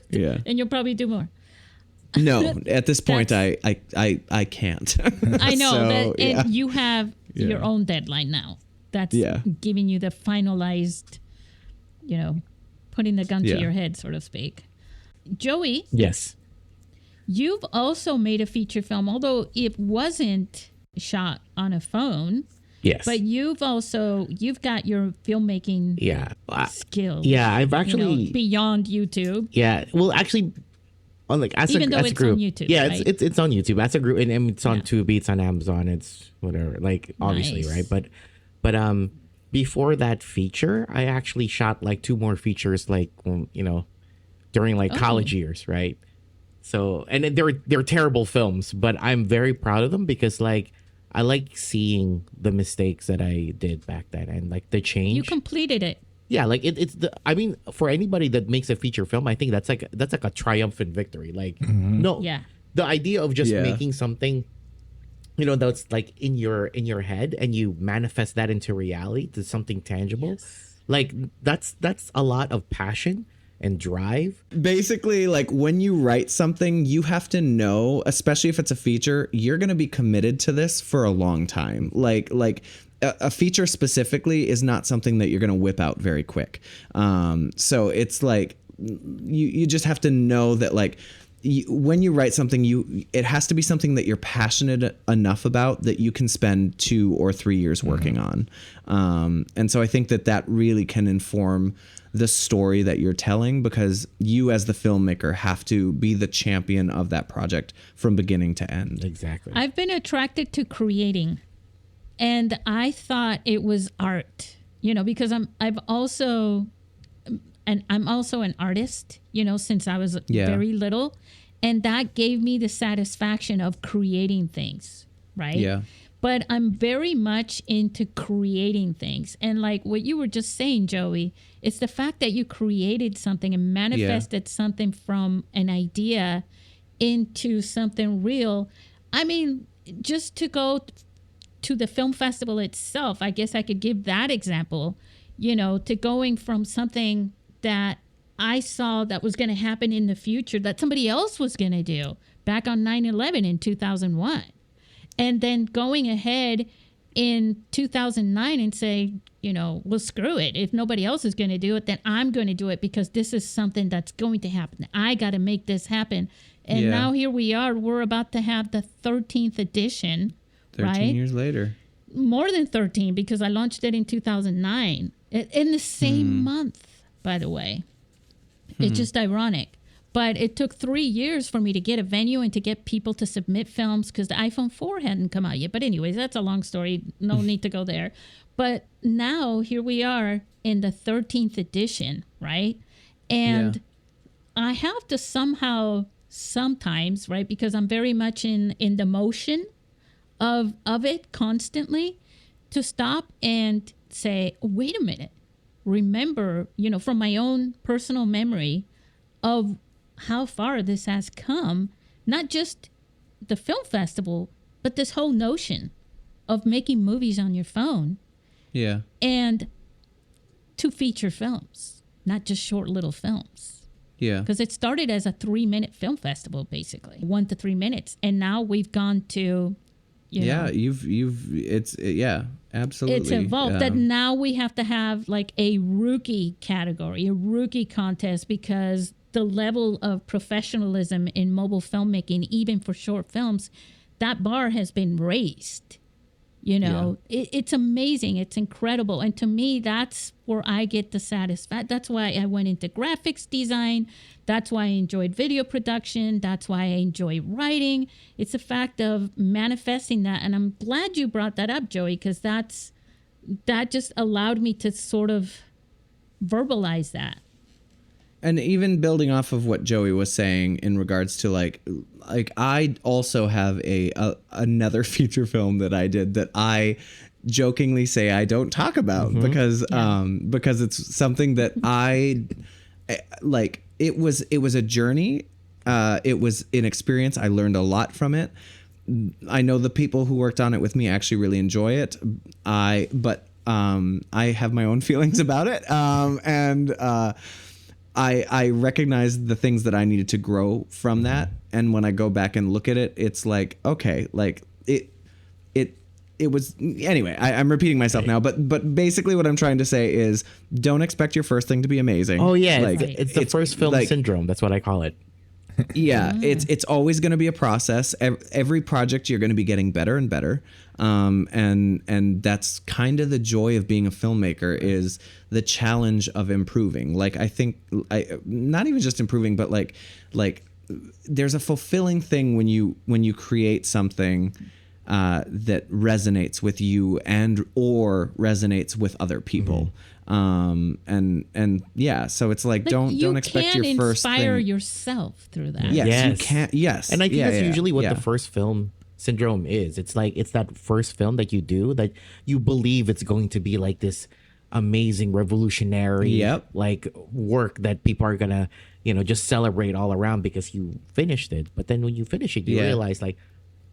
Yeah. And you'll probably do more. No, at this point, I can't. I know. And you have your own deadline now. that's Yeah. giving you the finalized, putting the gun to Yeah. your head, so to speak. Joey, Yes. you've also made a feature film, although it wasn't shot on a phone, Yes. but you've got your filmmaking Yeah. skills. Yeah, I've actually beyond YouTube. Yeah, well, actually, on like as Even a, though as a it's group, on YouTube, yeah, right? it's on YouTube as a group, and it's on Yeah. Tubi, it's on Amazon, it's whatever, like obviously, Nice. right? But before that feature, I actually shot like 2 more features, like during like college years, right? So, and they're terrible films, but I'm very proud of them because like I like seeing the mistakes that I did back then and like the change. You completed it. Yeah, like it's the. I mean, for anybody that makes a feature film, I think that's like a triumphant victory. Like, no, Yeah. the idea of just Yeah. making something, that's like in your head, and you manifest that into reality, to something tangible. Like that's a lot of passion and drive. Basically, like when you write something, you have to know, especially if it's a feature, you're going to be committed to this for a long time. Like a feature specifically is not something that you're going to whip out very quick. So it's like you just have to know that like when you write something, it has to be something that you're passionate enough about that you can spend 2 or 3 years working on. And so I think that really can inform the story that you're telling, because you as the filmmaker have to be the champion of that project from beginning to end. Exactly. I've been attracted to creating, and I thought it was art, because I'm also an artist, since I was Yeah. very little, and that gave me the satisfaction of creating things, right? Yeah. But I'm very much into creating things. And like what you were just saying, Joey, it's the fact that you created something and manifested something from an idea into something real. I mean, just to go to the film festival itself, I guess I could give that example, to going from something that I saw that was going to happen in the future that somebody else was going to do back on 9/11 in 2001. And then going ahead in 2009 and say, well, screw it. If nobody else is going to do it, then I'm going to do it because this is something that's going to happen. I got to make this happen. And Yeah. now here we are. We're about to have the 13th edition, 13 right? years later. More than 13 because I launched it in 2009 in the same month, by the way. It's just ironic. But it took 3 years for me to get a venue and to get people to submit films because the iPhone 4 hadn't come out yet. But anyways, that's a long story. No need to go there. But now here we are in the 13th edition, right? And I have to sometimes, right, because I'm very much in the motion of it constantly, to stop and say, wait a minute. Remember, from my own personal memory of how far this has come, not just the film festival, but this whole notion of making movies on your phone Yeah. and to feature films, not just short little films. Yeah. Because it started as a 3-minute film festival, basically 1 to 3 minutes. And now we've gone to, absolutely. it's evolved that now we have to have like a rookie category, a rookie contest, because the level of professionalism in mobile filmmaking, even for short films, that bar has been raised. It's amazing. It's incredible. And to me, that's where I get the satisfaction. That's why I went into graphics design. That's why I enjoyed video production. That's why I enjoy writing. It's a fact of manifesting that. And I'm glad you brought that up, Joey, because that just allowed me to sort of verbalize that. And even building off of what Joey was saying in regards to like I also have another feature film that I did that I jokingly say I don't talk about because it's something that I like. It was a journey. It was an experience. I learned a lot from it. I know the people who worked on it with me actually really enjoy it. I have my own feelings about it. I recognize the things that I needed to grow from that. And when I go back and look at it, it's like, okay, like it it was anyway. I'm repeating myself now, but basically what I'm trying to say is don't expect your first thing to be amazing. Oh yeah, like it's the first film like, syndrome. That's what I call it. Yeah, it's always going to be a process. Every project you're going to be getting better and better, and that's kind of the joy of being a filmmaker is the challenge of improving. Like I think, not even just improving, but like there's a fulfilling thing when you create something that resonates with you and or resonates with other people. And yeah, so it's like don't expect your first thing. You can inspire yourself through that. Yes, you can. Yes, and I think that's usually what the first film syndrome is. It's like it's that first film that you do that you believe it's going to be like this amazing revolutionary like work that people are gonna just celebrate all around because you finished it. But then when you finish it, you realize like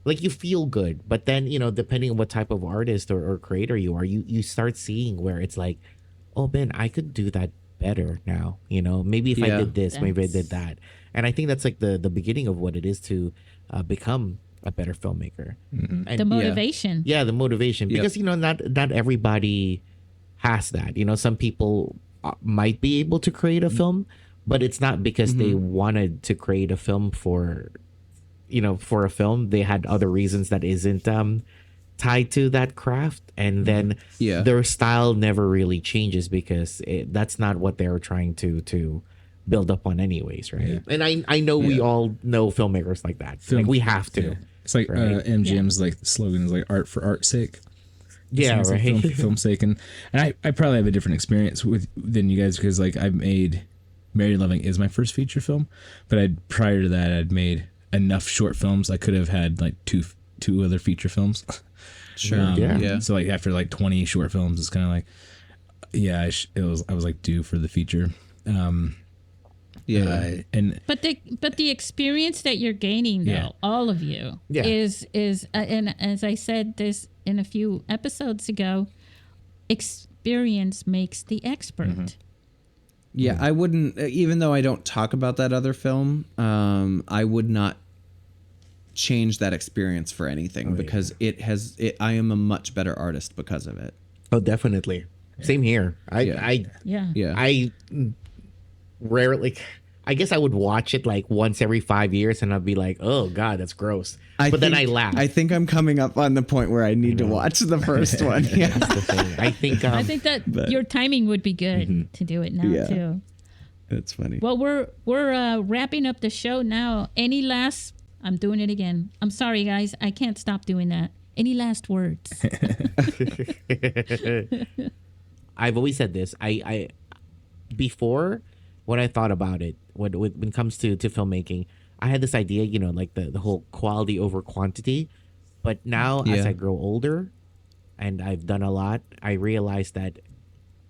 you feel good. But then depending on what type of artist or creator you are, you start seeing where it's like, oh man, I could do that better now. Maybe if I did this, maybe I did that. And I think that's like the beginning of what it is to become a better filmmaker. And The motivation. the motivation, because not everybody has that. Some people might be able to create a film, but it's not because they wanted to create a film for a film. They had other reasons that isn't tied to that craft, and then their style never really changes because that's not what they're trying to build up on anyways, right? And I know we all know filmmakers like that. Like we have to. It's like MGM's like slogan is like art for art's sake. Yeah, It's right. like film sake, and I probably have a different experience than you guys because like I've made Married Loving is my first feature film, but prior to that I'd made enough short films I could have had like two other feature films. Sure. So like after like 20 short films, it's kind of like, I was like due for the feature. And But the experience that you're gaining, though, all of you, is and as I said this in a few episodes ago, experience makes the expert. Yeah, I wouldn't, even though I don't talk about that other film, I would not change that experience for anything because I am a much better artist because of it. Oh, definitely. Same here. I rarely, I guess I would watch it like once every 5 years and I'd be like, oh God, that's gross. Then I laugh. I think I'm coming up on the point where I need to watch the first one. Yeah. That's the thing. I think that your timing would be good to do it now too. That's funny. Well, we're wrapping up the show now. Any last? I'm doing it again. I'm sorry, guys. I can't stop doing that. Any last words? I've always said this. I before when I thought about it, when it comes to filmmaking, I had this idea, like the whole quality over quantity. But now as I grow older and I've done a lot, I realize that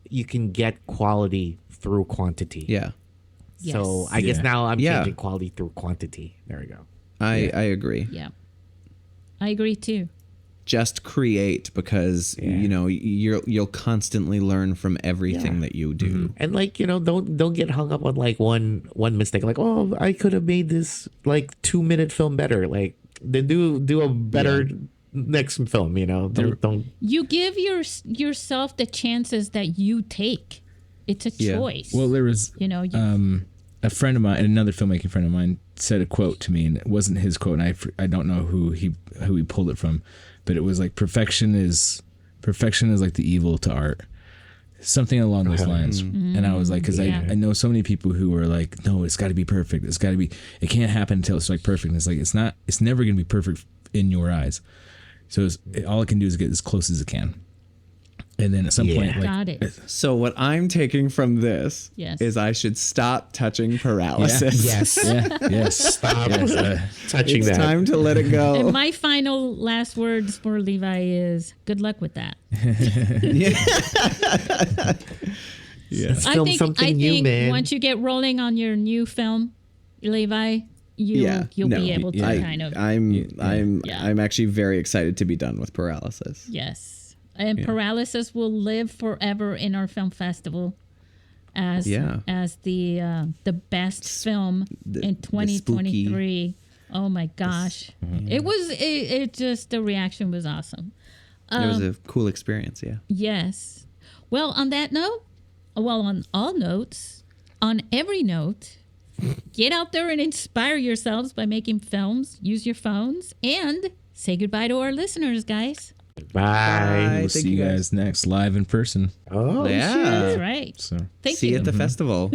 you can get quality through quantity. Yeah. So I guess now I'm changing quality through quantity. There we go. I agree. Yeah. I agree too. Just create because you'll constantly learn from everything that you do. And like don't get hung up on like one mistake, like, oh, I could have made this like 2-minute film better. Like then do a better next film. Don't you give yourself the chances that you take. It's a choice. Well, there was a friend of mine, another filmmaking friend of mine, said a quote to me, and it wasn't his quote, and I don't know who he pulled it from, but it was like perfection is like the evil to art, something along those lines. And I was like, because I know so many people who are like, no, it's got to be perfect, it can't happen until it's like perfect. And it's like it's never gonna be perfect in your eyes. So all it can do is get as close as it can. And then at some point, like, got it. So what I'm taking from this is I should stop touching paralysis. Yes. Yes. Stop touching It's that. time to let it go. And my final last words for Levi is good luck with that. Let's I film think something new, man. once you get rolling on your new film, Levi, you'll be able to kind of. I'm actually very excited to be done with paralysis. Yes. And Paralysis will live forever in our film festival as the best film in 2023. Oh my gosh. It just the reaction was awesome. It was a cool experience. Yeah. Yes. Well, on that note, on all notes, on every note, get out there and inspire yourselves by making films. Use your phones and say goodbye to our listeners, guys. Bye. We'll see you guys next live in person. Oh, Yeah. That's right. So Thank See you. you at the festival.